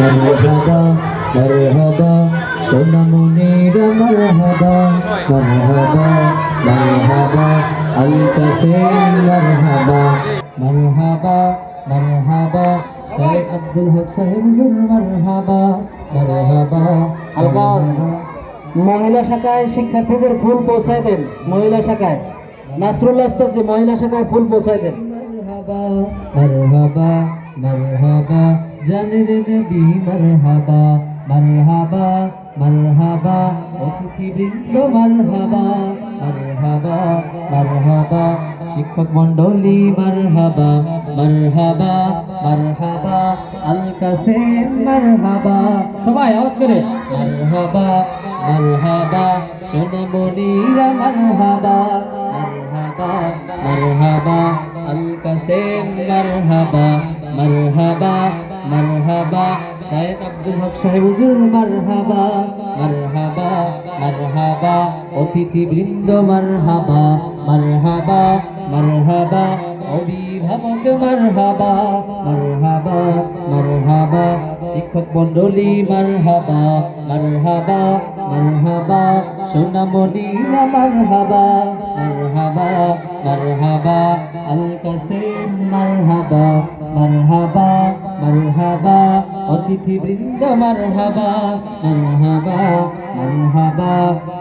মারহাবা মারহাবা সোনামণিরা মারহাবা মারহাবা মারহাবা আল কাসেম মারহাবা মারহাবা মারহাবা শাইখ আব্দুল হক সাহেব হুজুর মারহাবা মারহাবা মহিলা শাখায় শিক্ষার্থীদের ফুল পৌঁছায় দেন। মহিলা শাখায় নাসরুল্লাহ উস্তাদ যে মহিলা শাখায় ফুল পৌঁছায় দেন। মারহাবা মারহাবা মারহাবা জানের নবী মারহাবা মারহাবা মারহাবা অতিথিবৃন্দ মারহাবা মারহাবা মারহাবা শিক্ষক মণ্ডলী মারহাবা মারহাবা মারহাবা আল কাসেম মারহাবা সবাই আওয়াজ করে মারহাবা মারহাবা সোনামণিরা মারহাবা মারহাবা মারহাবা আল কাসেম মারহাবা মারহাবা মারহাবা শাইখ আব্দুল হক সাহেব হুজুর মারহাবা মারহাবা মারহাবা অতিথিবৃন্দ মারহাবা মারহাবা মারহাবা অভিভাবক মারহাবা মারহাবা মারহাবা শিক্ষক মণ্ডলী মারহাবা মারহাবা মারহাবা সোনামণিরা মারহাবা মারহাবা মারহাবা আল কাসেম মারহাবা মারহাবা মারহাবা অতিথিবৃন্দ মারহাবা মারহাবা মারহাবা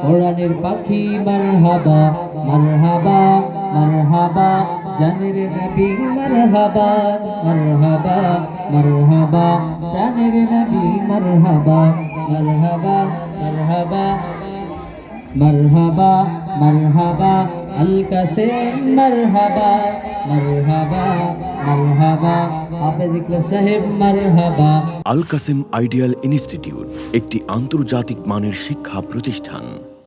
কোরআনের পাখি মারহাবা মারহাবা মারহাবা জানের নবী মারহাবা মারহাবা মারহাবা প্রাণের নবী মারহাবা মারহাবা মারহাবা মারহাবা মারহাবা আল কাসেম মারহাবা মারহাবা মারহাবা হাফেজ ইখলাস সাহেব মারহাবা। আল কাসেম আইডিয়াল ইনস্টিটিউট একটি আন্তর্জাতিক মানের শিক্ষা প্রতিষ্ঠান।